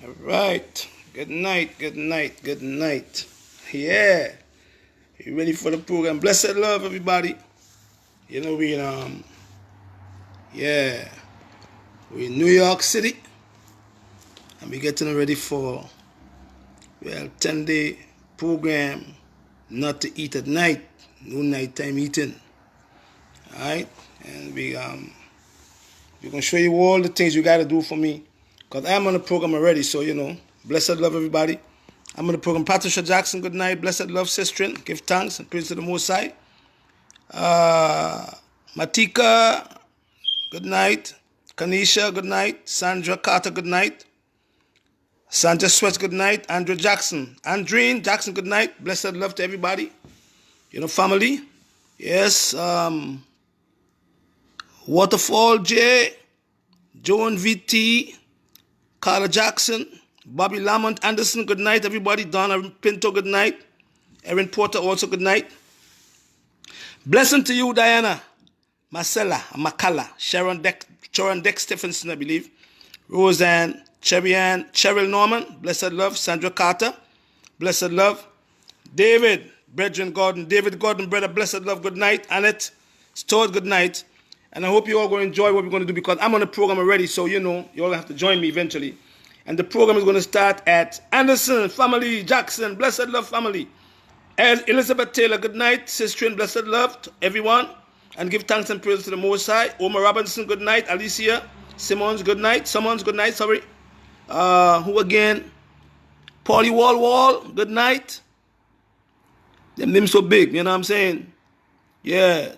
All right. Good night, good night, good night. Yeah. You ready for the program? Blessed love, everybody. You know, yeah, we in New York City. And we getting ready for, 10-day program, not to eat at night. No nighttime eating. Alright? And we're going to show you all the things you got to do for me. Because I'm on the program already, so, blessed love, everybody. I'm on the program. Patricia Jackson, good night. Blessed love, sistren. Give thanks and praise to the Most High. Matika, good night. Kanisha, good night. Sandra Carter, good night. Sandra Sweat, good night. Andrew Jackson. Andreen Jackson, good night. Blessed love to everybody. Family. Yes. Waterfall J. Joan VT. Carla Jackson. Bobby Lamont Anderson, good night, everybody. Donna Pinto, good night. Erin Porter, also good night. Blessing to you, Diana. Marcella, Makala, Sharon Deck Stephenson, I believe. Roseanne, Cherry-Ann, Cheryl Norman, blessed love. Sandra Carter, blessed love. David, Brethren Gordon, David Gordon, brother, blessed love, good night. Annette Stewart, good night. And I hope you all going to enjoy what we're going to do because I'm on the program already, so you all have to join me eventually. And the program is going to start at Anderson, family, Jackson, blessed love, family. As Elizabeth Taylor, good night. Sister and blessed love to everyone. And give thanks and praise to the Most High. Omar Robinson, good night. Alicia Simmons, good night. Sorry. Who again? Paulie Wall, good night. Them names so big, you know what I'm saying? Yeah,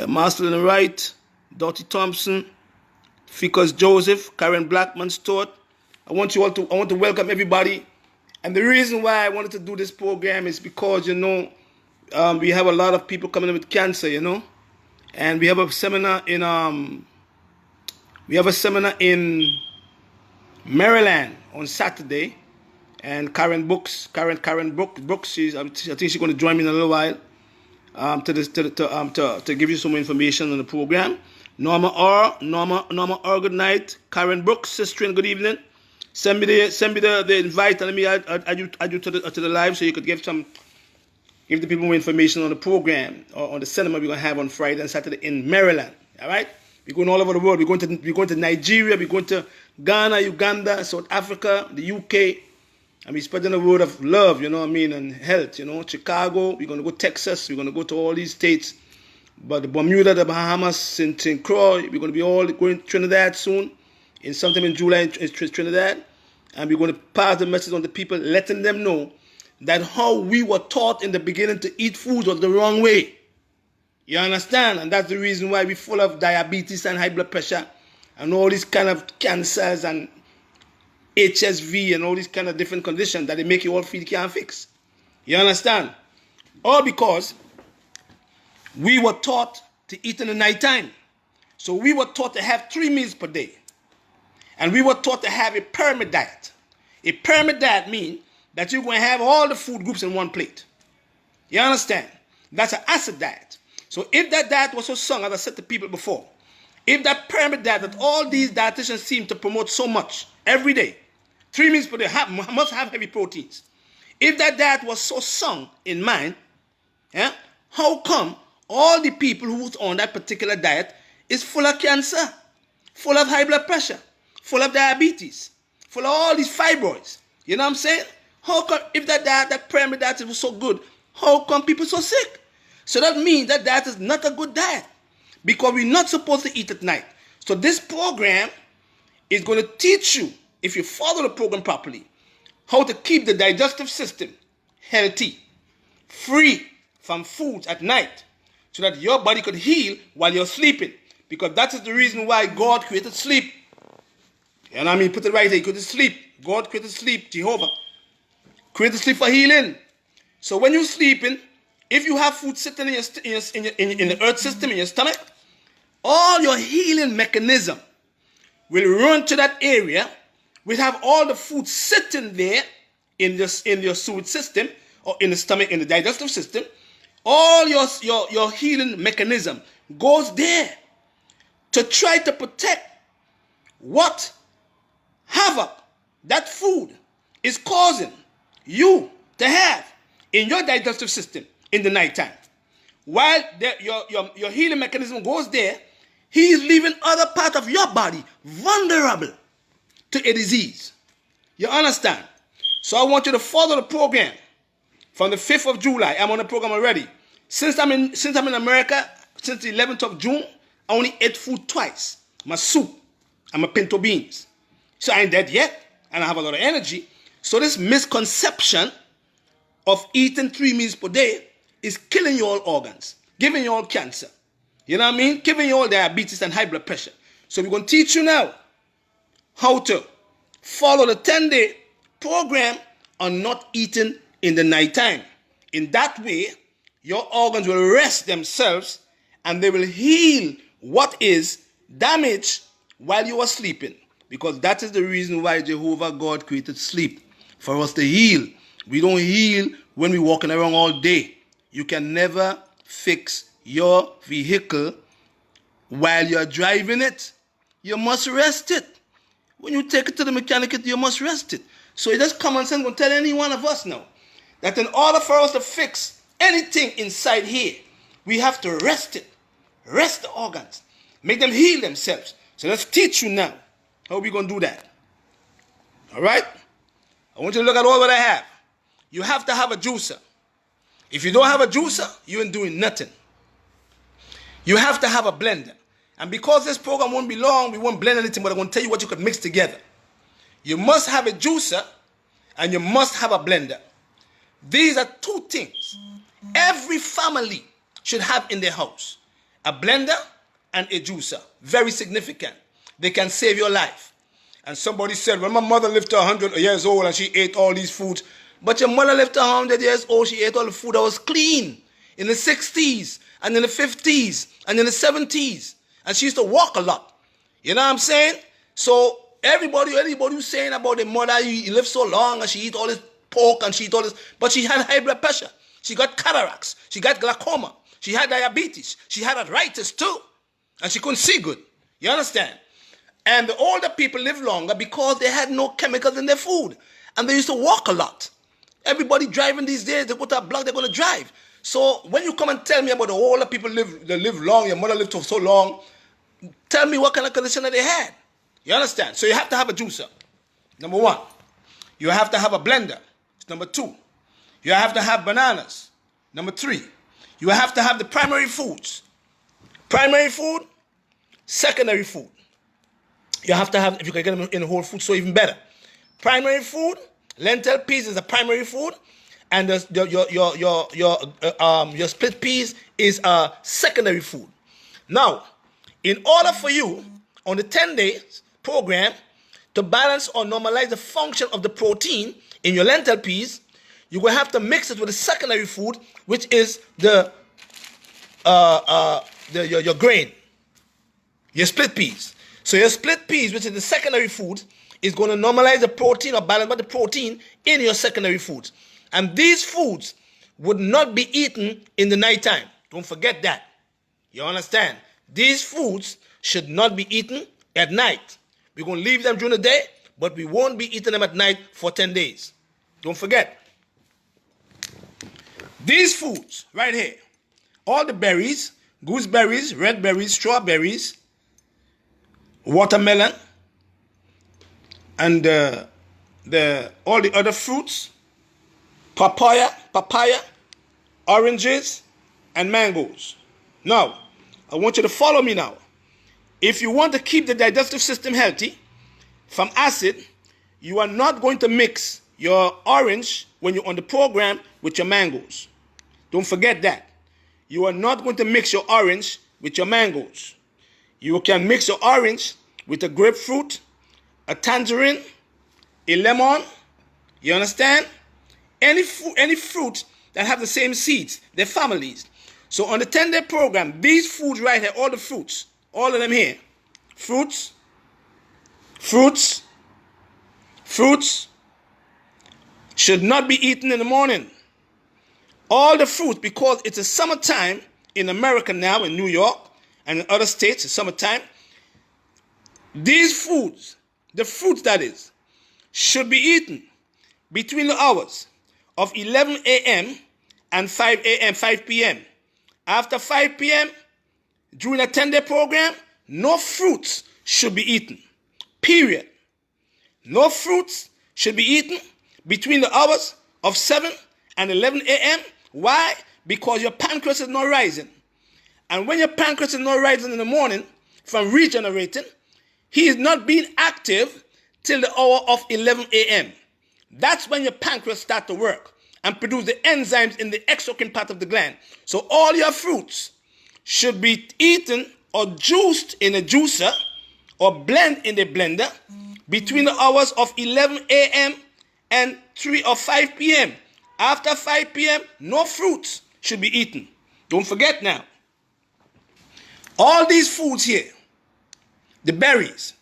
Master in the right. Dottie Thompson. Ficus Joseph, Karen Blackman Stewart. I want to welcome everybody. And the reason why I wanted to do this program is because, we have a lot of people coming in with cancer, And we have a seminar in Maryland on Saturday. And Karen Brooks, I think she's going to join me in a little while to give you some information on the program. Norma R, good night. Karen Brooks, sister, good evening. Send me the invite and let me add you to the live so you could give the people more information on the program or on the cinema we're gonna have on Friday and Saturday in Maryland. All right, we're going all over the world. We're going to Nigeria. We're going to Ghana, Uganda, South Africa, the UK, and we're spreading the word of love. And health. Chicago. We're gonna go Texas. We're gonna go to all these states. But the Bermuda, the Bahamas, St. Croix, we're going to be all going to Trinidad soon, sometime in July in Trinidad. And we're going to pass the message on to people, letting them know that how we were taught in the beginning to eat food was the wrong way. You understand? And that's the reason why we're full of diabetes and high blood pressure and all these kind of cancers and HSV and all these kind of different conditions that they make you all feel you can't fix. You understand? All because we were taught to eat in the nighttime. So we were taught to have 3 meals per day. And we were taught to have a pyramid diet. A pyramid diet means that you're going to have all the food groups in one plate. You understand? That's an acid diet. So if that diet was so sung, as I said to people before, if that pyramid diet that all these dietitians seem to promote so much every day, 3 meals per day, must have heavy proteins. If that diet was so sung in mind, how come all the people who's on that particular diet is full of cancer, full of high blood pressure, full of diabetes, full of all these fibroids? You know what I'm saying? How come if that pyramid diet was so good, how come people so sick? So that means that diet is not a good diet because we're not supposed to eat at night. So this program is going to teach you, if you follow the program properly, how to keep the digestive system healthy, free from foods at night, so that your body could heal while you're sleeping. Because that is the reason why God created sleep. You know what I mean? Put it right there. He created sleep. God created sleep. Jehovah created sleep for healing. So when you're sleeping, if you have food sitting in the earth system, in your stomach, all your healing mechanism will run to that area. We'll have all the food sitting there in your sewage system or in the stomach, in the digestive system. All your healing mechanism goes there to try to protect what havoc that food is causing you to have in your digestive system in the nighttime. While your healing mechanism goes there, he is leaving other part of your body vulnerable to a disease. You understand? So I want you to follow the program from the 5th of July. I'm on the program already. Since I'm in America, since the 11th of June, I only ate food twice. My soup and my pinto beans. So I ain't dead yet, and I have a lot of energy. So this misconception of eating 3 meals per day is killing your organs, giving you all cancer. You know what I mean? Giving you all diabetes and high blood pressure. So we're going to teach you now how to follow the 10-day program on not eating in the nighttime. In that way, your organs will rest themselves and they will heal what is damaged while you are sleeping. Because that is the reason why Jehovah God created sleep, for us to heal. We don't heal when we're walking around all day. You can never fix your vehicle while you're driving it. You must rest it. When you take it to the mechanic, you must rest it. So it's just common sense going to tell any one of us now that in order for us to fix anything inside here, we have to rest it. Rest the organs. Make them heal themselves. So let's teach you now how we're going to do that. All right? I want you to look at all what I have. You have to have a juicer. If you don't have a juicer, you ain't doing nothing. You have to have a blender. And because this program won't be long, we won't blend anything, but I'm going to tell you what you could mix together. You must have a juicer and you must have a blender. These are 2 things every family should have in their house. A blender and a juicer. Very significant. They can save your life. And somebody said, well, my mother lived to 100 years old and she ate all these foods. But your mother lived to 100 years old, she ate all the food that was clean in the 60s and in the 50s and in the 70s. And she used to walk a lot. You know what I'm saying? So anybody who's saying about the mother, you lived so long and she eat all this pork and she eat all this, but she had high blood pressure. She got cataracts. She got glaucoma. She had diabetes. She had arthritis too. And she couldn't see good. You understand? And the older people live longer because they had no chemicals in their food. And they used to walk a lot. Everybody driving these days, they go to a block, they're going to drive. So when you come and tell me about the older people that live long, your mother lived for so long, tell me what kind of condition that they had. You understand? So you have to have a juicer. Number 1. You have to have a blender. Number 2. You have to have bananas. Number 3. You have to have the primary foods. Primary food, secondary food. You have to have, if you can get them in whole food, so even better. Primary food, lentil peas is a primary food, and your split peas is a secondary food. Now, in order for you on the 10-day program to balance or normalize the function of the protein in your lentil peas, you're going to have to mix it with the secondary food, which is your grain, your split peas. So your split peas, which is the secondary food, is going to normalize the protein or balance the protein in your secondary foods. And these foods would not be eaten in the nighttime. Don't forget that. You understand? These foods should not be eaten at night. We're going to leave them during the day, but we won't be eating them at night for 10 days. Don't forget. These foods right here, all the berries, gooseberries, red berries, strawberries, watermelon, and all the other fruits, papaya, oranges, and mangoes. Now, I want you to follow me now. If you want to keep the digestive system healthy from acid, you are not going to mix your orange when you're on the program with your mangoes. Don't forget that. You are not going to mix your orange with your mangoes. You can mix your orange with a grapefruit, a tangerine, a lemon. You understand? Any fruit that have the same seeds, they're families. So on the 10-day program, these foods right here, all the fruits, all of them here, fruits, should not be eaten in the morning. All the fruits, because it's a summertime in America now, in New York, and in other states, it's summertime. These foods, the fruits that is, should be eaten between the hours of 11 a.m. and 5 p.m. After 5 p.m., during a 10-day program, no fruits should be eaten. Period. No fruits should be eaten between the hours of 7 and 11 a.m. Why? Because your pancreas is not rising. And when your pancreas is not rising in the morning from regenerating, he is not being active till the hour of 11 a.m. That's when your pancreas starts to work and produce the enzymes in the exocrine part of the gland. So all your fruits should be eaten or juiced in a juicer or blend in a blender between the hours of 11 a.m. and 3 or 5 p.m. After 5 p.m., no fruits should be eaten. Don't forget now. All these foods here, the berries,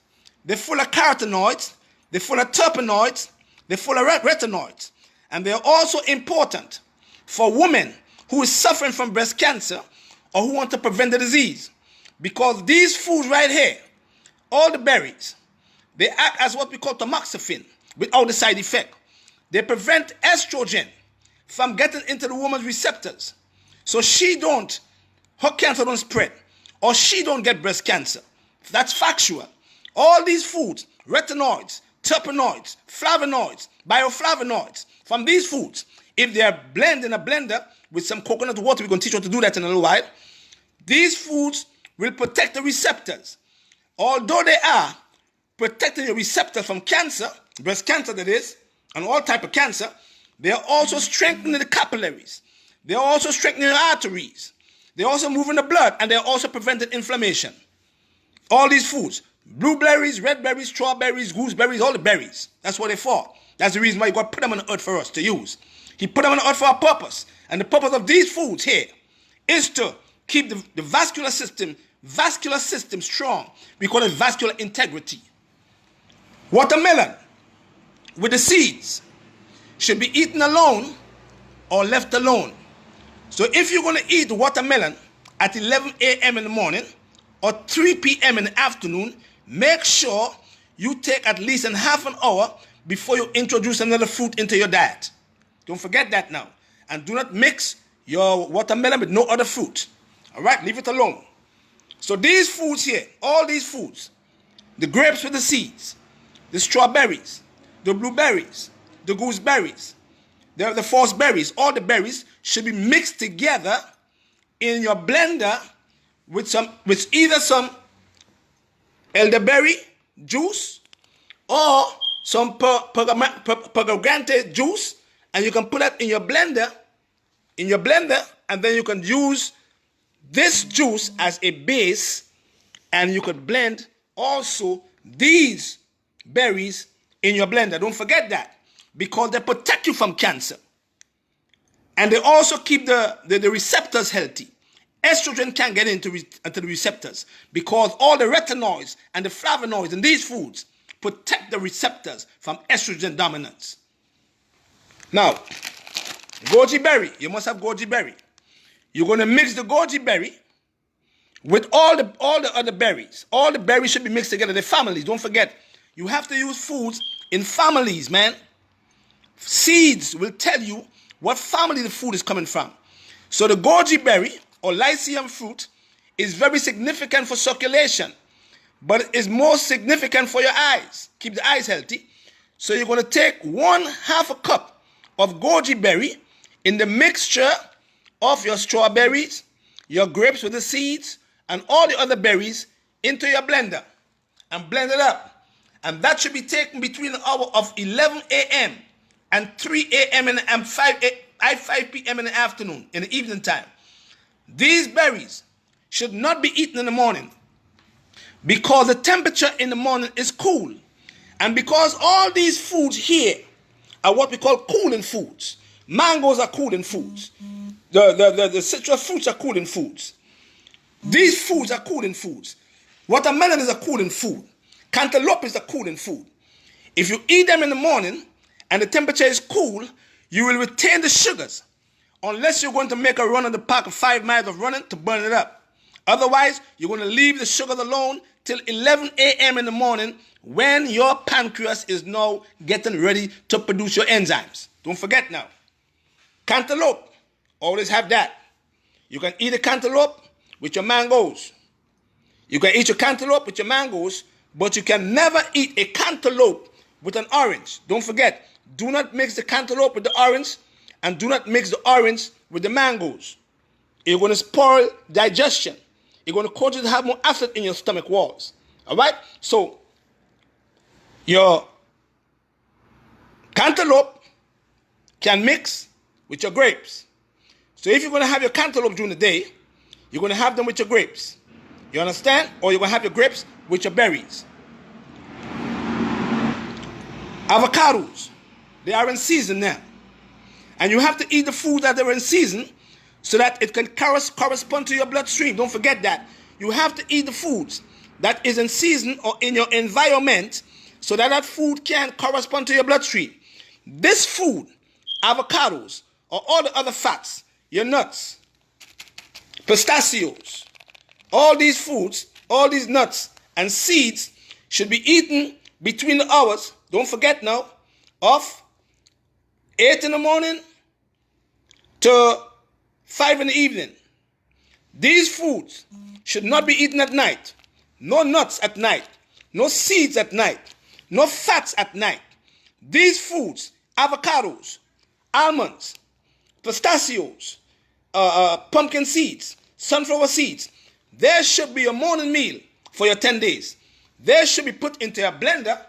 they're full of carotenoids, they're full of terpenoids, they're full of retinoids. And they're also important for women who is suffering from breast cancer or who want to prevent the disease. Because these foods right here, all the berries, they act as what we call tamoxifen without the side effect. They prevent estrogen from getting into the woman's receptors. So her cancer don't spread, or she don't get breast cancer. That's factual. All these foods, retinoids, terpenoids, flavonoids, bioflavonoids, from these foods, if they are blended in a blender with some coconut water, we're going to teach you how to do that in a little while, these foods will protect the receptors. Although they are protecting your receptors from cancer, breast cancer that is, and all type of cancer, they are also strengthening the capillaries. They are also strengthening the arteries. They are also moving the blood, and they are also preventing inflammation. All these foods, blueberries, red berries, strawberries, gooseberries, all the berries. That's what they're for. That's the reason why God put them on the earth for us to use. He put them on the earth for a purpose. And the purpose of these foods here is to keep the vascular system strong. We call it vascular integrity. Watermelon with the seeds should be eaten alone or left alone. So if you're going to eat watermelon at 11 a.m. in the morning or 3 p.m. in the afternoon, make sure you take at least a half an hour before you introduce another fruit into your diet. Don't forget that now. And do not mix your watermelon with no other fruit. All right, leave it alone. So these foods here, all these foods, the grapes with the seeds, the strawberries, the blueberries, the gooseberries, the false berries, all the berries should be mixed together in your blender with either some elderberry juice or some pomegranate juice, and you can put that in your blender, and then you can use this juice as a base, and you could blend also these berries in your blender. Don't forget that, because they protect you from cancer. And they also keep the receptors healthy. Estrogen can't get into the receptors because all the retinoids and the flavonoids in these foods protect the receptors from estrogen dominance. Now, goji berry. You must have goji berry. You're going to mix the goji berry with all the other berries. All the berries should be mixed together. They're families. Don't forget, you have to use foods in families, man. Seeds will tell you what family the food is coming from. So the goji berry or lycium fruit is very significant for circulation, but it is more significant for your eyes. Keep the eyes healthy. So you're going to take 1/2 a cup of goji berry in the mixture of your strawberries, your grapes with the seeds, and all the other berries into your blender and blend it up. And that should be taken between the hour of 11 a.m. and 3 a.m. and 5 p.m. in the afternoon, in the evening time. These berries should not be eaten in the morning because the temperature in the morning is cool. And because all these foods here are what we call cooling foods. Mangoes are cooling foods. The citrus fruits are cooling foods. These foods are cooling foods. Watermelon is a cooling food. Cantaloupe is a cooling food. If you eat them in the morning and the temperature is cool, you will retain the sugars unless you're going to make a run in the park of 5 miles of running to burn it up. Otherwise, you're going to leave the sugars alone till 11 a.m. in the morning when your pancreas is now getting ready to produce your enzymes. Don't forget now. Cantaloupe, always have that. You can eat a cantaloupe with your mangoes. You can eat your cantaloupe with your mangoes, but you can never eat a cantaloupe with an orange. Don't forget, do not mix the cantaloupe with the orange, and do not mix the orange with the mangoes. You're going to spoil digestion. You're going to cause you to have more acid in your stomach walls. All right? So, your cantaloupe can mix with your grapes. So if you're going to have your cantaloupe during the day, you're going to have them with your grapes. You understand? Or you're going to have your grapes with your berries. Avocados, they are in season now. And you have to eat the food that are in season so that it can correspond to your bloodstream. Don't forget that. You have to eat the foods that is in season or in your environment so that that food can correspond to your bloodstream. This food, avocados, or all the other fats, your nuts, pistachios, all these foods, all these nuts and seeds should be eaten between the hours, don't forget now, of 8 in the morning to 5 in the evening. These foods should not be eaten at night. No nuts at night. No seeds at night. No fats at night. These foods, avocados, almonds, pistachios, pumpkin seeds, sunflower seeds, there should be a morning meal for your 10 days. They should be put into a blender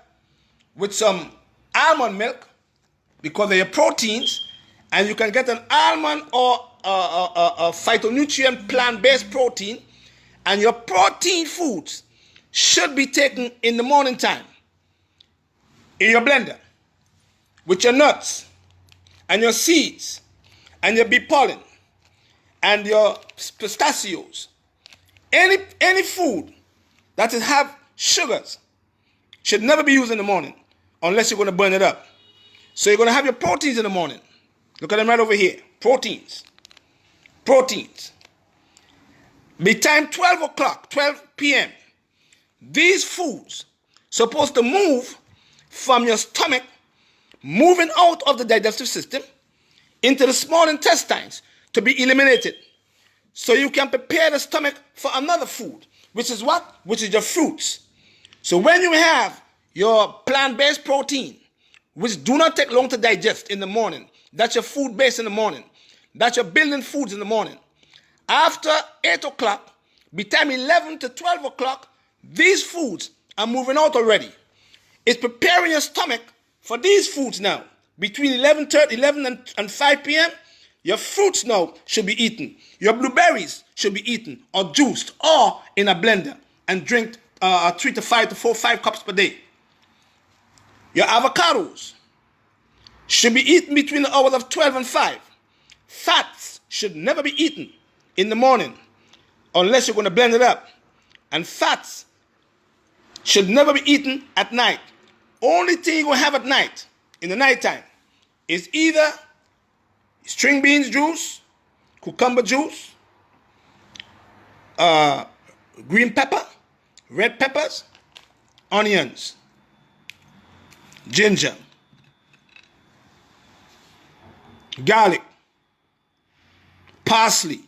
with some almond milk because they are proteins, and you can get an almond or a phytonutrient plant-based protein, and your protein foods should be taken in the morning time in your blender with your nuts and your seeds and your bee pollen and your pistachios. Any food that have sugars should never be used in the morning unless you're going to burn it up. So you're going to have your proteins in the morning. Look at them right over here. Proteins. Proteins. By time 12 o'clock, 12 p.m., these foods supposed to move from your stomach, moving out of the digestive system into the small intestines to be eliminated. So you can prepare the stomach for another food, which is what? Which is your fruits. So when you have your plant-based protein, which do not take long to digest in the morning, that's your food base in the morning, that's your building foods in the morning. After 8 o'clock, between 11 to 12 o'clock, these foods are moving out already. It's preparing your stomach for these foods now. Between 11 and 5 p.m., your fruits now should be eaten. Your blueberries should be eaten or juiced or in a blender and drink 3 to 5 to 5 cups per day. Your avocados should be eaten between the hours of 12 and 5. Fats should never be eaten in the morning unless you're going to blend it up. And fats should never be eaten at night. Only thing you're going to have at night, in the nighttime, is either string beans juice, cucumber juice, green pepper, red peppers, onions, ginger, garlic, parsley,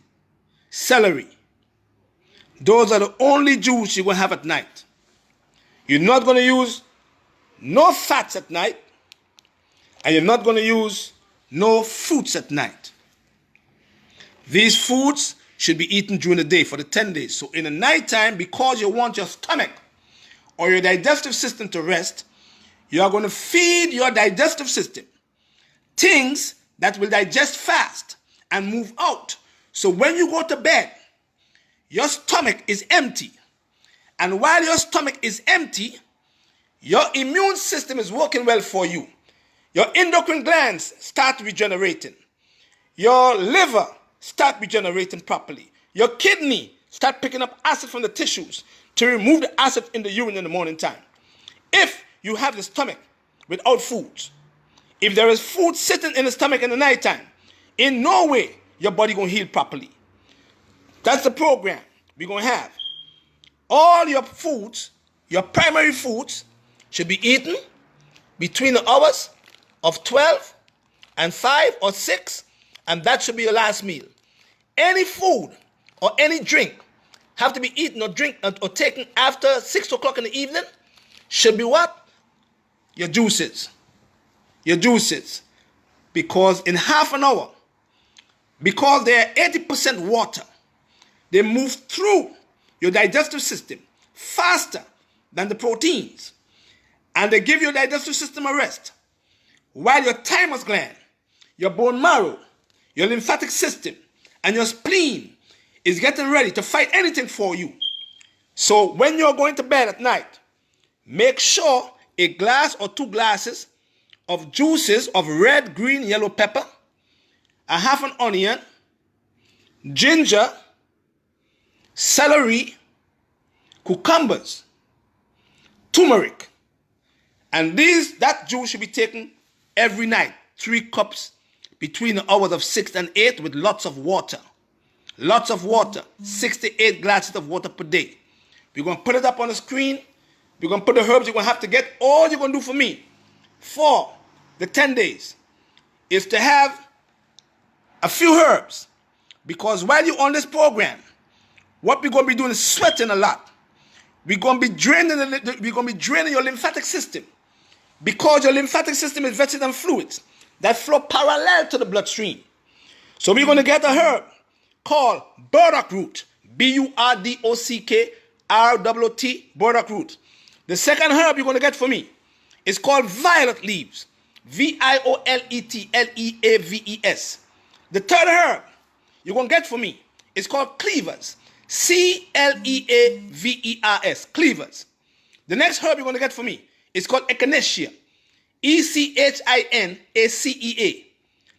celery. Those are the only juice you're going to have at night. You're not going to use no fats at night, and you're not going to use no fruits at night. These foods should be eaten during the day for the 10 days. So in the nighttime, because you want your stomach or your digestive system to rest, you are going to feed your digestive system things that will digest fast and move out. So when you go to bed, your stomach is empty. And while your stomach is empty, your immune system is working well for you. Your endocrine glands start regenerating. Your liver start regenerating properly. Your kidney start picking up acid from the tissues to remove the acid in the urine in the morning time. If you have the stomach without foods, if there is food sitting in the stomach in the nighttime, in no way your body going to heal properly. That's the program we're going to have all your foods, your primary foods, should be eaten between the hours of 12 and 5 or 6, and that should be your last meal. Any food or any drink have to be eaten or taken after 6 o'clock in the evening should be what? Your juices. Your juices. Because in half an hour, because they are 80% water, they move through your digestive system faster than the proteins. And they give your digestive system a rest. While your thymus gland, your bone marrow, your lymphatic system, and your spleen is getting ready to fight anything for you. So when you're going to bed at night, make sure a glass or 2 glasses of juices of red, green, yellow pepper, a half an onion, ginger, celery, cucumbers, turmeric. And that juice should be taken every night, 3 cups between the hours of 6 and 8 with lots of water. Lots of water, 6 to 8 glasses of water per day. We're going to put it up on the screen. We're going to put the herbs you're going to have to get. All you're going to do for me for the 10 days is to have a few herbs. Because while you're on this program, what we're going to be doing is sweating a lot. We're going to be draining your lymphatic system. Because your lymphatic system is vested in fluids that flow parallel to the bloodstream. So we're going to get a herb called burdock root. B-U-R-D-O-C-K-R-O-T, burdock root. The second herb you're going to get for me is called violet leaves. V-I-O-L-E-T-L-E-A-V-E-S. The third herb you're going to get for me is called cleavers. C-L-E-A-V-E-R-S, cleavers. The next herb you're going to get for me is called echinacea. E-C-H-I-N-A-C-E-A.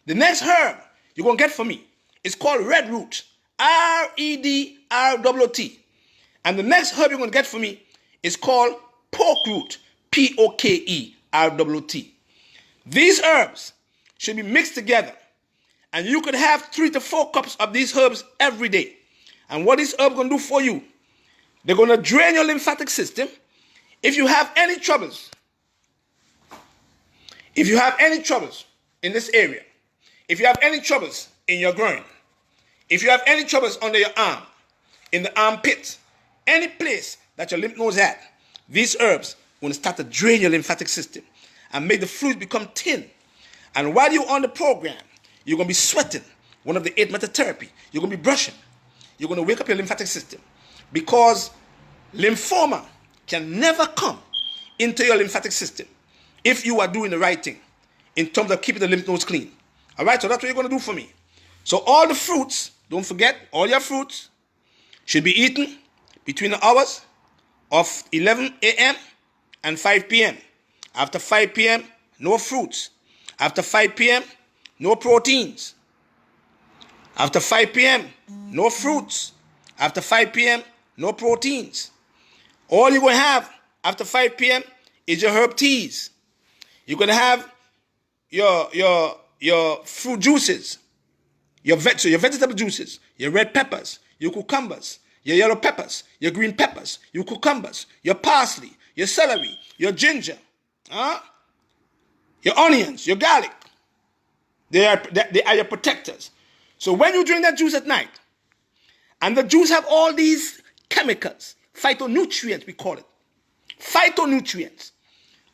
The next herb you're going to get for me is called red root. R-E-D-R-O-T. And the next herb you're going to get for me is called pork root. P-O-K-E-R-O-T. These herbs should be mixed together. And you could have 3 to 4 cups of these herbs every day. And what these herbs are going to do for you, they're going to drain your lymphatic system. If you have any troubles, in this area, if you have any troubles in your groin, if you have any troubles under your arm, in the armpit, any place that your lymph nodes at, these herbs will start to drain your lymphatic system and make the fluid become thin. And while you're on the program, you're going to be sweating, one of the 8 method therapy. You're going to be brushing. You're going to wake up your lymphatic system, because lymphoma can never come into your lymphatic system if you are doing the right thing in terms of keeping the lymph nodes clean. All right, so that's what you're going to do for me. So all the fruits, don't forget, all your fruits should be eaten between the hours of 11 a.m. and 5 p.m. After 5 p.m., no fruits. After 5 p.m., no proteins. After 5 p.m., no fruits. After 5 p.m., no proteins. All you're going to have after 5 p.m. is your herb teas. You're going to have your fruit juices, your vegetable juices, your red peppers, your cucumbers, your yellow peppers, your green peppers, your cucumbers, your parsley, your celery, your ginger, your onions, your garlic. They are your protectors. So when you drink that juice at night, and the juice have all these chemicals, phytonutrients we call it, phytonutrients.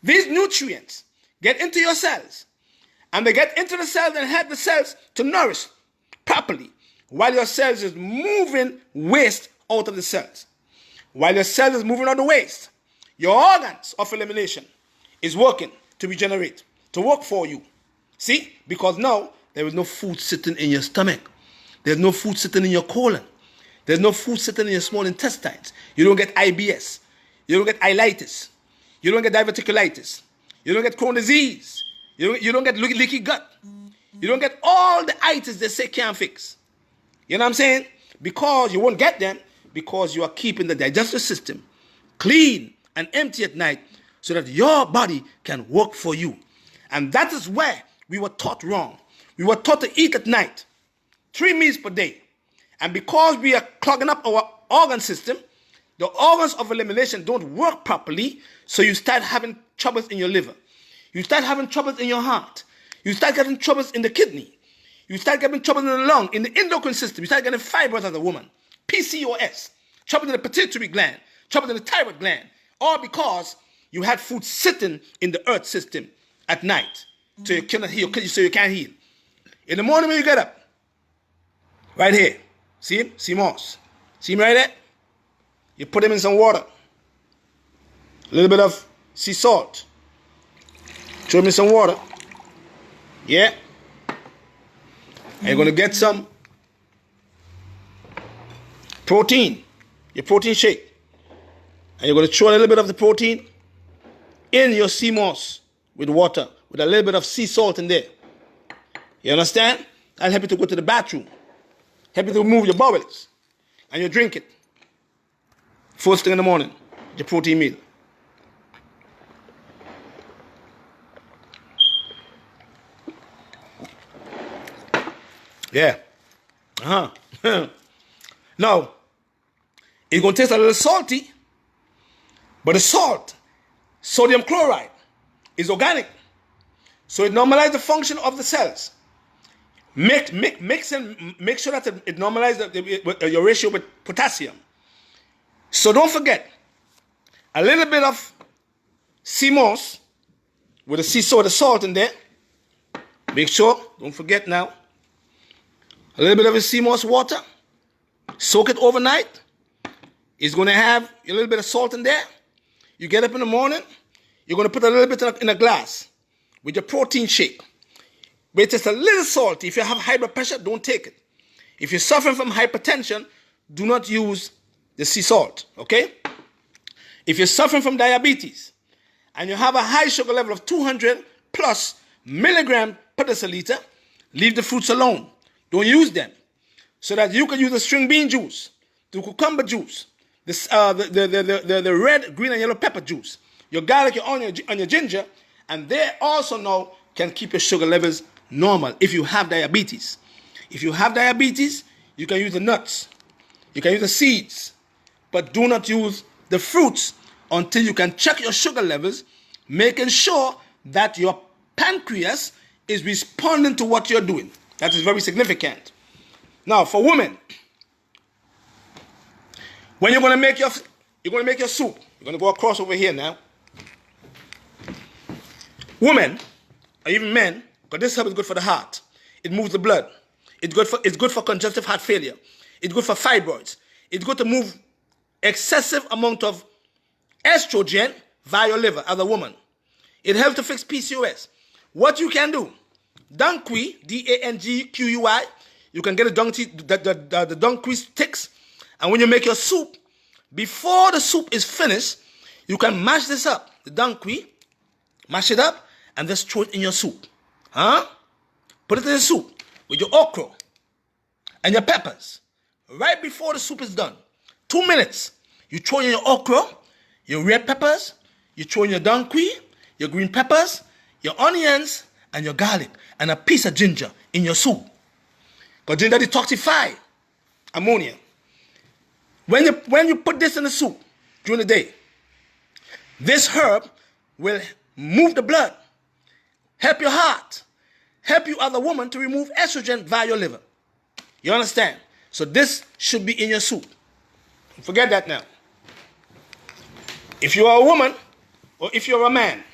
These nutrients get into your cells, and they get into the cells and help the cells to nourish properly, while your cells is moving waste out of the cells. While your cells is moving out the waste, your organs of elimination is working to regenerate, to work for you. See? Because now there is no food sitting in your stomach. There's no food sitting in your colon. There's no food sitting in your small intestines. You don't get IBS. You don't get ileitis. You don't get diverticulitis. You don't get Crohn's disease. You don't get leaky gut. You don't get all the itis they say can't fix. You know what I'm saying? Because you won't get them, because you are keeping the digestive system clean and empty at night so that your body can work for you. And that is where we were taught wrong. We were taught to eat at night, 3 meals per day. And because we are clogging up our organ system, the organs of elimination don't work properly, so you start having troubles in your liver. You start having troubles in your heart. You start getting troubles in the kidney. You start getting troubles in the lung, in the endocrine system. You start getting fibroids as a woman, PCOS, trouble in the pituitary gland, trouble in the thyroid gland, all because you had food sitting in the earth system at night, so you cannot heal, so you can't heal. In the morning when you get up, right here, see him? See moss? See him right there? You put him in some water, a little bit of sea salt, throw him in some water, yeah? And you're going to get some protein, your protein shake. And you're going to throw a little bit of the protein in your sea moss with water, with a little bit of sea salt in there. You understand? That'll help you to go to the bathroom. Help you to remove your bowels. And you drink it. First thing in the morning, your protein meal. Yeah. Now, it's going to taste a little salty, but the salt, sodium chloride, is organic. So it normalizes the function of the cells. Make sure that it normalizes your ratio with potassium. So don't forget, a little bit of sea moss with the sea salt, the salt in there. Make sure, don't forget now, a little bit of the sea moss water. Soak it overnight. It's going to have a little bit of salt in there. You get up in the morning, you're going to put a little bit in a glass with your protein shake. But it's just a little salty. If you have high blood pressure, don't take it. If you're suffering from hypertension, do not use the sea salt, okay? If you're suffering from diabetes and you have a high sugar level of 200 plus milligram per deciliter, leave the fruits alone. Don't use them. So that you can use the string bean juice, the cucumber juice, the red, green, and yellow pepper juice, your garlic, your onion, and your ginger, and they also now can keep your sugar levels normal if you have diabetes. If you have diabetes, you can use the nuts, you can use the seeds, but do not use the fruits until you can check your sugar levels, making sure that your pancreas is responding to what you're doing. That is very significant. Now, for women, when you're going to make your soup, you're going to go across over here now. Women, or even men, because this herb is good for the heart. It moves the blood. It's good for congestive heart failure. It's good for fibroids. It's good to move excessive amount of estrogen via your liver as a woman. It helps to fix PCOS. What you can do, Dangqui, D-A-N-G-Q-U-I, you can get the Dangqui sticks, and when you make your soup, before the soup is finished, you can mash this up, the Dangqui, mash it up, and just throw it in your soup. Put it in the soup with your okra and your peppers. Right before the soup is done, 2 minutes, you throw in your okra, your red peppers, you throw in your Dangqui, your green peppers, your onions, and your garlic, and a piece of ginger in your soup. Because ginger detoxify ammonia. When you put this in the soup during the day, this herb will move the blood, help your heart, help you as a woman to remove estrogen via your liver. You understand? So this should be in your soup. Forget that now. If you are a woman or if you're a man,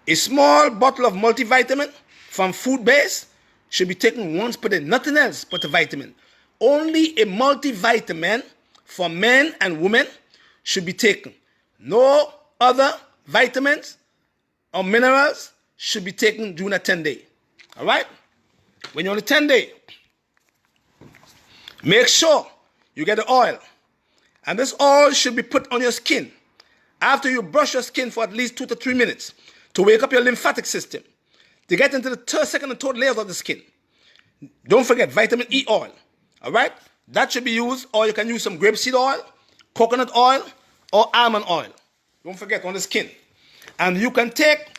a small bottle of multivitamin from food base should be taken once per day. Nothing else but a vitamin. Only a multivitamin for men and women should be taken. No other vitamins or minerals should be taken during a 10-day. All right? When you're on a 10-day, make sure you get the oil. And this oil should be put on your skin after you brush your skin for at least 2 to 3 minutes to wake up your lymphatic system, to get into the second and third layers of the skin. Don't forget vitamin E oil. All right? That should be used, or you can use some grapeseed oil, coconut oil, or almond oil. Don't forget on the skin. And you can take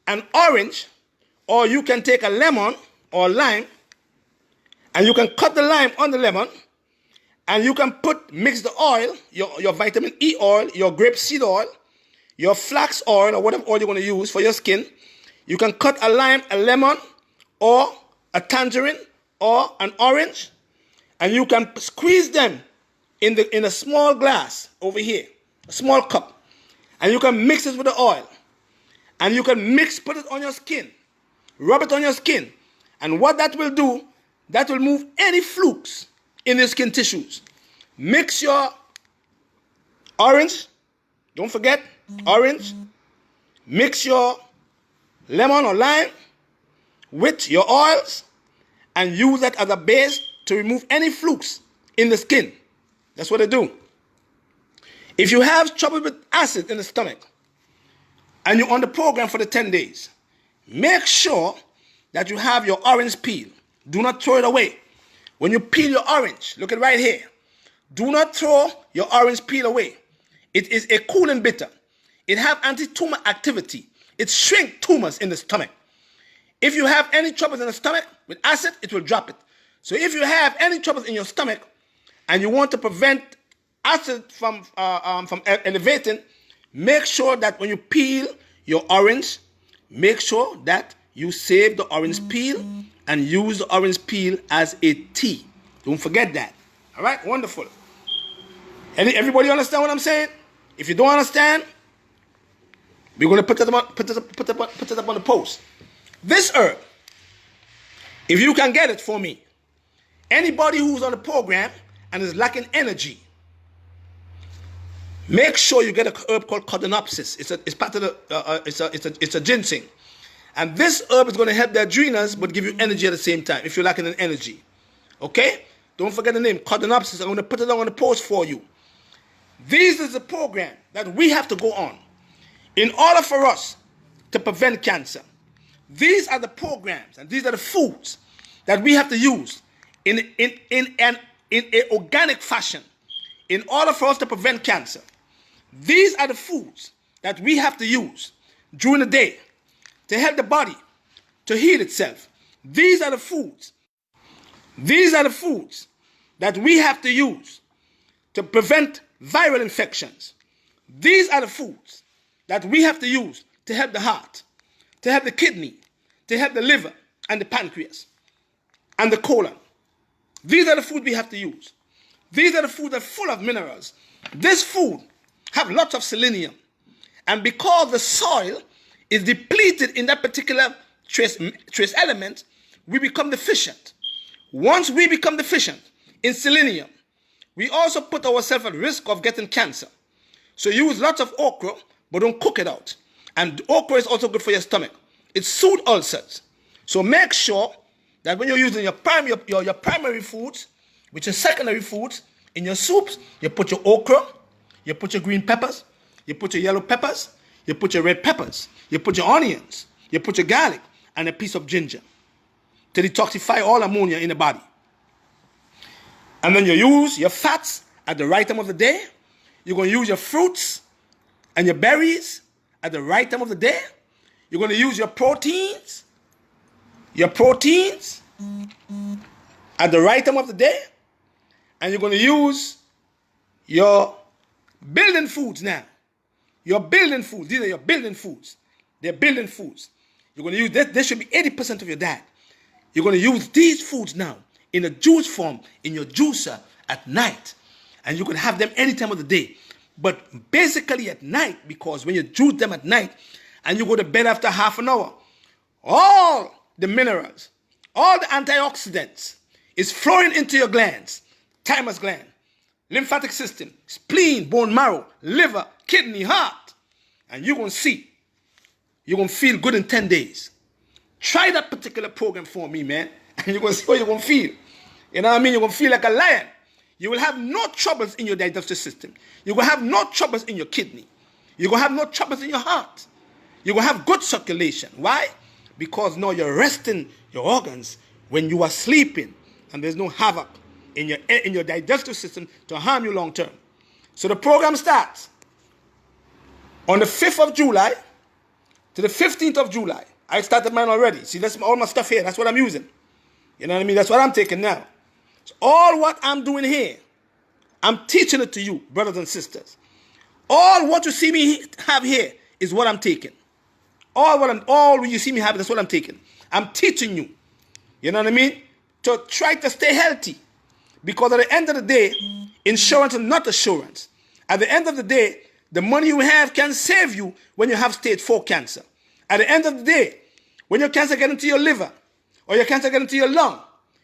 an orange, or you can take a lemon or lime, and you can cut the lime on the lemon, And you can mix the oil, your vitamin E oil, your grapeseed oil, your flax oil, or whatever oil you're going to use for your skin. You can cut a lime, a lemon, or a tangerine, or an orange, and you can squeeze them in a small glass over here, a small cup, and you can mix it with the oil, and you can put it on your skin, rub it on your skin, and what that will do, that will move any flukes in your skin tissues. Mix your orange, don't forget orange, mix your lemon or lime with your oils, and use that as a base to remove any flukes in the skin. That's what they do. If you have trouble with acid in the stomach and you're on the program for the 10 days, make sure that you have your orange peel. Do not throw it away. When you peel your orange, look at right here. Do not throw your orange peel away. It is a cooling bitter. It has anti-tumor activity. It shrinks tumors in the stomach. If you have any troubles in the stomach with acid, it will drop it. So if you have any troubles in your stomach and you want to prevent acid from elevating, make sure that when you peel your orange, make sure that you save the orange peel and use the orange peel as a tea. Don't forget that. All right? Wonderful. Everybody understand what I'm saying? If you don't understand, we're going to put it up on the post. This herb, if you can get it for me, anybody who's on the program and is lacking energy, make sure you get an herb called Codonopsis. It's part of the it's a ginseng, and this herb is going to help the adrenals but give you energy at the same time if you're lacking in energy. Okay, don't forget the name Codonopsis. I'm going to put it on the post for you. This is the program that we have to go on in order for us to prevent cancer. These are the programs and these are the foods that we have to use in an organic fashion in order for us to prevent cancer. These are the foods that we have to use during the day to help the body to heal itself. These are the foods. These are the foods that we have to use to prevent viral infections. These are the foods that we have to use to help the heart, to help the kidney, to help the liver and the pancreas and the colon. These are the food we have to use. These are the food that are full of minerals. This food have lots of selenium. And because the soil is depleted in that particular trace element, we become deficient. Once we become deficient in selenium, we also put ourselves at risk of getting cancer. So use lots of okra, but don't cook it out. And okra is also good for your stomach. It soothes ulcers. So make sure that when you're using your primary foods, which is secondary foods, in your soups, you put your okra, you put your green peppers, you put your yellow peppers, you put your red peppers, you put your onions, you put your garlic, and a piece of ginger to detoxify all ammonia in the body. And then you use your fats at the right time of the day. You're going to use your fruits and your berries at the right time of the day. You're going to use your proteins at the right time of the day. And you're going to use your building foods now. Your building foods. These are your building foods. They're building foods. You're going to use that. This should be 80% of your diet. You're going to use these foods now in a juice form, in your juicer at night. And you can have them any time of the day. But basically at night, because when you juice them at night and you go to bed after half an hour, all the minerals, all the antioxidants is flowing into your glands, thymus gland, lymphatic system, spleen, bone marrow, liver, kidney, heart. And you're going to see, you're going to feel good in 10 days. Try that particular program for me, man. And you're going to see how you're going to feel. You know what I mean? You're going to feel like a lion. You will have no troubles in your digestive system. You're going to have no troubles in your kidney. You're going to have no troubles in your heart. You're going to have good circulation. Why? Because now you're resting your organs when you are sleeping. And there's no havoc in your digestive system to harm you long term. So the program starts on the 5th of July to the 15th of July. I started mine already. See, that's all my stuff here. That's what I'm using. You know what I mean? That's what I'm taking now. So all what I'm doing here I'm teaching it to you, brothers and sisters. All what you see me have here is what I'm taking. All you see me have, that's what I'm taking. I'm teaching you. You know what I mean? To try to stay healthy. Because at the end of the day, insurance is not assurance. At the end of the day, the money you have can save you when you have stage 4 cancer. At the end of the day, when your cancer gets into your liver or your cancer gets into your lung,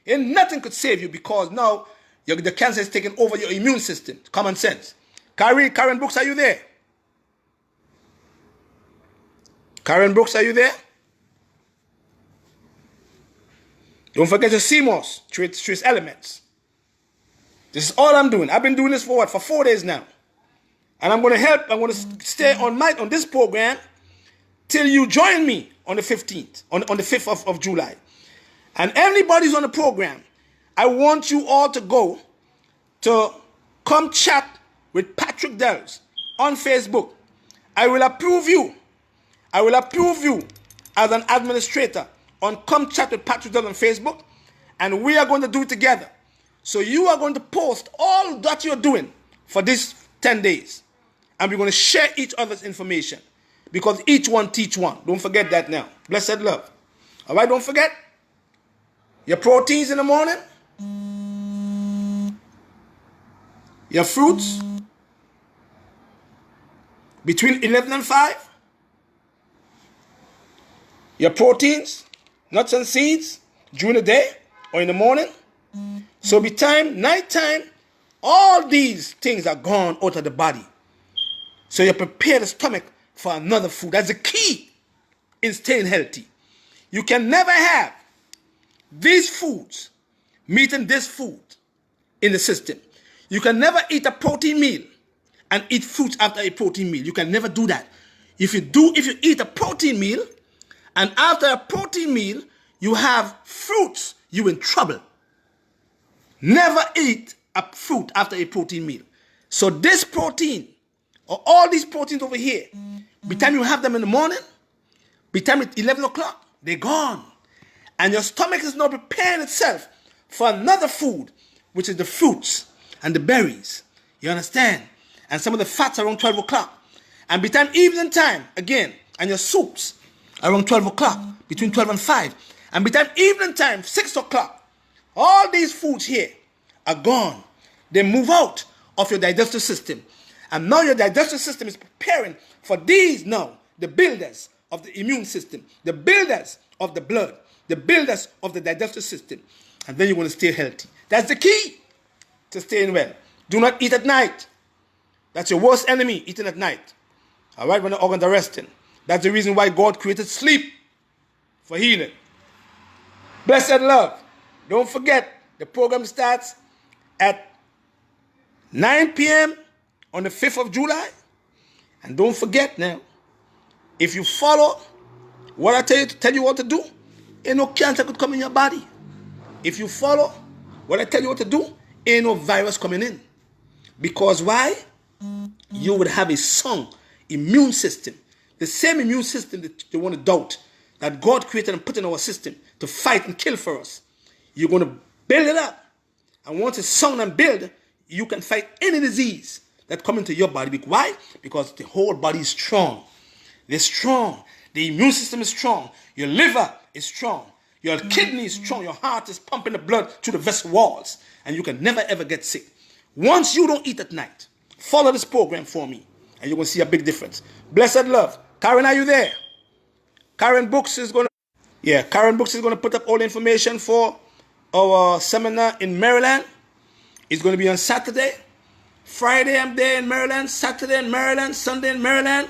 and nothing could save you because now the cancer is taking over your immune system. Common sense. Karen Brooks, are you there? Karen Brooks, are you there? Don't forget your CMOS, trace elements. This is all I'm doing. I've been doing this for what? For 4 days now. And I'm going to help. I'm going to stay on this program till you join me on the 15th, on the 5th of July. And everybody's on the program. I want you all to go to come chat with Patrick Dells on Facebook. I will approve you. I will approve you as an administrator on Come Chat with Patrick Dells on Facebook. And we are going to do it together. So you are going to post all that you're doing for these 10 days. And we're going to share each other's information. Because each one teach one. Don't forget that now. Blessed love. All right, don't forget. Your proteins in the morning. Your fruits. Between 11 and 5. Your proteins, nuts and seeds during the day or in the morning. So by nighttime, all these things are gone out of the body. So you prepare the stomach for another food. That's the key in staying healthy. You can never have these foods meeting this food in the system. You can never eat a protein meal and eat fruits after a protein meal. You can never do that. If you eat a protein meal and after a protein meal you have fruits, you're in trouble. Never eat a fruit after a protein meal. So this protein, or all these proteins over here, by the time you have them in the morning, by the time it's 11 o'clock, they're gone. And your stomach is now preparing itself for another food, which is the fruits and the berries. You understand? And some of the fats around 12 o'clock. And by the time evening time, again, and your soups around 12 o'clock, between 12 and 5. And by the time evening time, 6 o'clock, all these foods here are gone. They move out of your digestive system. And now your digestive system is preparing for these now, the builders of the immune system, the builders of the blood, the builders of the digestive system. And then you're going to stay healthy. That's the key to staying well. Do not eat at night. That's your worst enemy, eating at night. All right, when the organs are resting. That's the reason why God created sleep for healing. Blessed love. Don't forget, the program starts at 9 p.m. on the 5th of July. And don't forget now, if you follow what I tell you what to do, ain't no cancer could come in your body. If you follow what I tell you what to do, ain't no virus coming in. Because why? You would have a strong immune system. The same immune system that you want to doubt, that God created and put in our system to fight and kill for us. You're going to build it up. And once it's strong and built, you can fight any disease that comes into your body. Why? Because the whole body is strong. They're strong. The immune system is strong. Your liver is strong. Your kidney is strong. Your heart is pumping the blood through the vessel walls. And you can never ever get sick. Once you don't eat at night, follow this program for me. And you're going to see a big difference. Blessed love. Karen, are you there? Karen Brooks is going to put up all the information for our seminar in Maryland. It's going to be on Saturday. Friday I'm there in Maryland. Saturday in Maryland. Sunday in Maryland.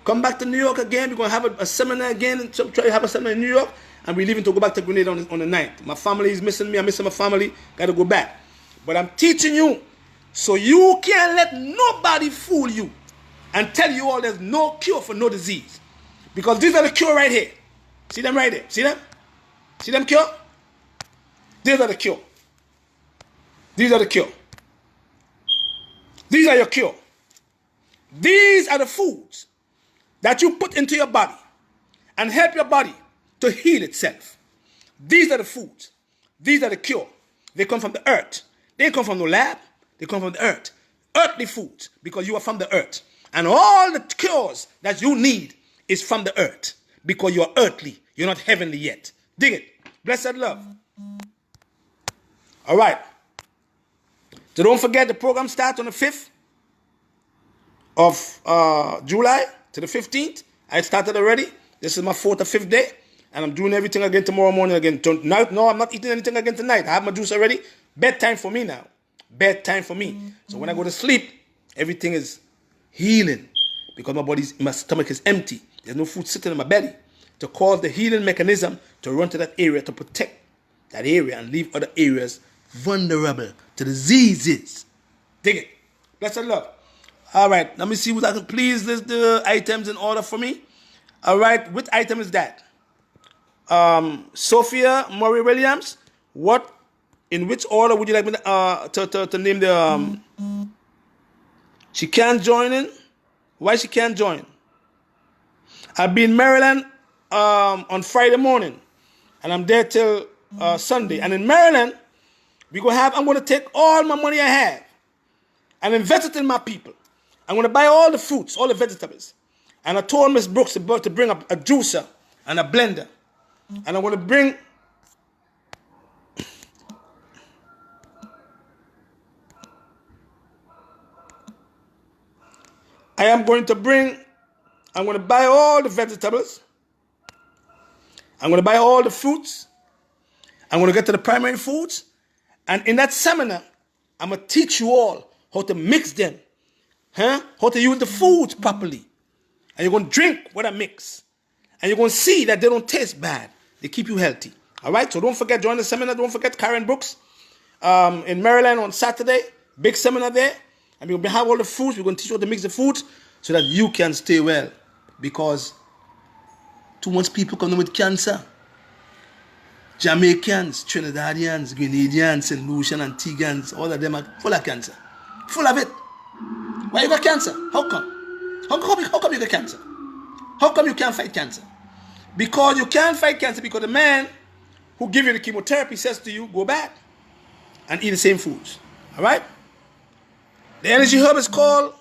Come back to New York again. We're going to have a seminar again. Try to have a seminar in New York. And we're leaving to go back to Grenada on the 9th. My family is missing me. I'm missing my family. Got to go back. But I'm teaching you so you can't let nobody fool you and tell you all there's no cure for no disease. Because these are the cure right here. See them right there? See them? See them cure? These are the cure. These are the cure. These are your cure. These are the foods that you put into your body and help your body to heal itself. These are the foods. These are the cure. They come from the earth. They come from no lab. They come from the earth. Earthly foods, because you are from the earth. And all the cures that you need is from the earth, because you are earthly. You're not heavenly yet. Dig it. Blessed love. All right. So don't forget, the program starts on the 5th of July to the 15th. I started already. This is my 4th or 5th day. And I'm doing everything again tomorrow morning again. Tonight, no, I'm not eating anything again tonight. I have my juice already. Bedtime for me now. Bedtime for me. So when I go to sleep, everything is healing. Because my stomach is empty. There's no food sitting in my belly. To cause the healing mechanism to run to that area to protect that area and leave other areas vulnerable to diseases. Dig it. Blessed love. All right. Let me see what I can. Please list the items in order for me. All right. Which item is that? Sophia Murray Williams. In which order would you like me to name the? She can't join in. Why she can't join? I'll be in Maryland on Friday morning, and I'm there till Sunday. And in Maryland, I'm going to take all my money I have and invest it in my people. I'm going to buy all the fruits, all the vegetables. And I told Miss Brooks to bring a juicer and a blender. And I'm going to bring I'm going to buy all the vegetables. I'm going to buy all the fruits. I'm going to get to the primary foods. And in that seminar, I'm going to teach you all how to mix them. How to use the foods properly. And you're going to drink what I mix. And you're going to see that they don't taste bad. They keep you healthy. All right? So don't forget, join the seminar. Don't forget Karen Brooks in Maryland on Saturday. Big seminar there. And we're going to have all the foods. We're going to teach you how to mix the foods so that you can stay well. Because too much people come with cancer. Jamaicans, Trinidadians, Grenadians, St. Lucian, Antiguans, all of them are full of cancer. Full of it. Why you got cancer? How come? How come you got cancer? How come you can't fight cancer? Because you can't fight cancer because the man who gives you the chemotherapy says to you, go back and eat the same foods. All right? The energy herb is called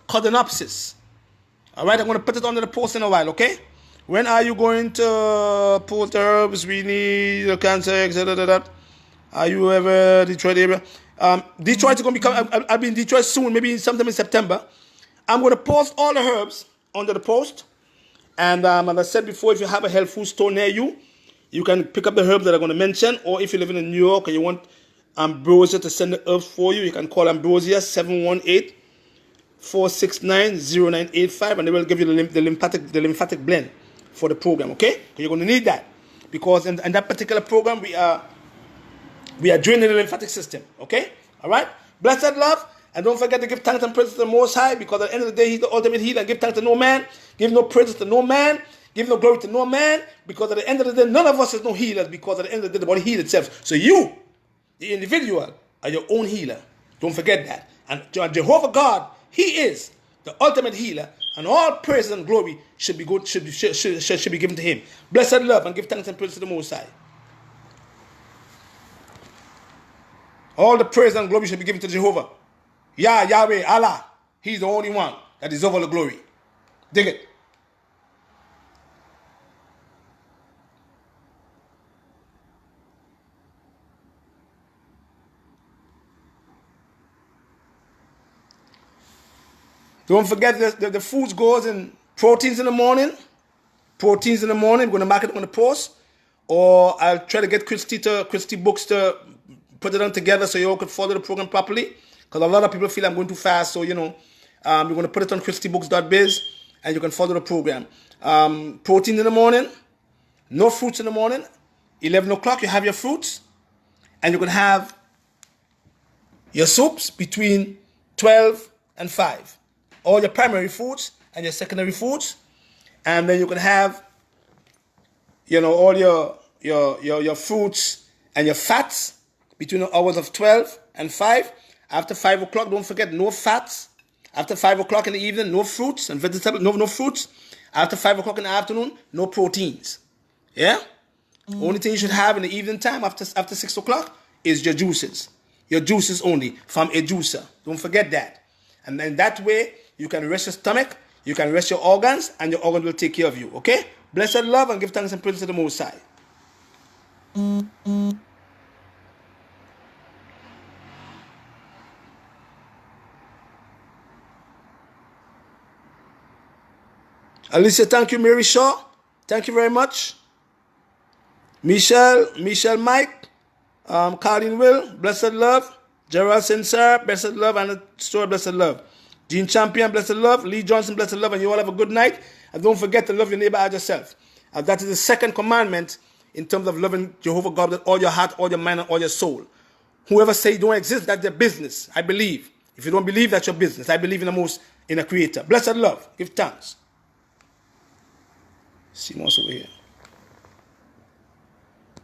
Codonopsis. All right? I'm going to put it under the post in a while, okay? When are you going to post the herbs? We need cancer, etc. Are you ever Detroit area? Detroit is going to become. I'll be in Detroit soon, maybe sometime in September. I'm going to post all the herbs under the post. And as I said before, if you have a health food store near you, you can pick up the herbs that I'm going to mention. Or if you live in New York and you want Ambrosia to send the herbs for you can call Ambrosia 718-469-0985, and they will give you the lymphatic blend for the program. Okay, you're going to need that because in that particular program we are draining the lymphatic system. Okay, all right. Blessed love, and don't forget to give thanks and praise to the Most High, because at the end of the day He's the ultimate healer. Give thanks to no man, give no praises to no man, give no glory to no man, because at the end of the day none of us is no healers, because at the end of the day the body heals itself. So you, the individual, are your own healer. Don't forget that. And Jehovah God, He is the ultimate healer, and all praise and glory should be given to Him. Blessed love, and give thanks and praise to the Most High. All the praise and glory should be given to Jehovah. Yahweh, Allah. He's the only one that deserves all the glory. Dig it. Don't forget the foods goes in proteins in the morning. Proteins in the morning. We're going to mark it on the post. Or I'll try to get Christy Books to put it on together so you all could follow the program properly. Because a lot of people feel I'm going too fast. So, we're going to put it on christybooks.biz and you can follow the program. Protein in the morning. No fruits in the morning. 11 o'clock, you have your fruits. And you can have your soups between 12 and 5. All your primary foods and your secondary foods. And then you can have, all your fruits and your fats between the hours of 12 and 5. After 5 o'clock, don't forget, no fats. After 5 o'clock in the evening, no fruits and vegetables, no fruits. After 5 o'clock in the afternoon, no proteins. Yeah? Only thing you should have in the evening time after 6 o'clock is your juices. Your juices only from a juicer. Don't forget that. And then that way, you can rest your stomach, you can rest your organs, and your organs will take care of you. Okay? Blessed love and give thanks and praise to the Most High. Alicia, thank you. Mary Shaw, thank you very much. Michelle Mike, Colin Will, blessed love. Gerald Sincere, blessed love, and the store, blessed love. Jean Champion, blessed love. Lee Johnson, blessed love, and you all have a good night. And don't forget to love your neighbor as yourself. And that is the second commandment in terms of loving Jehovah God with all your heart, all your mind, and all your soul. Whoever say you don't exist, that's their business. I believe. If you don't believe, that's your business. I believe in a creator. Blessed love. Give thanks. See what's over here.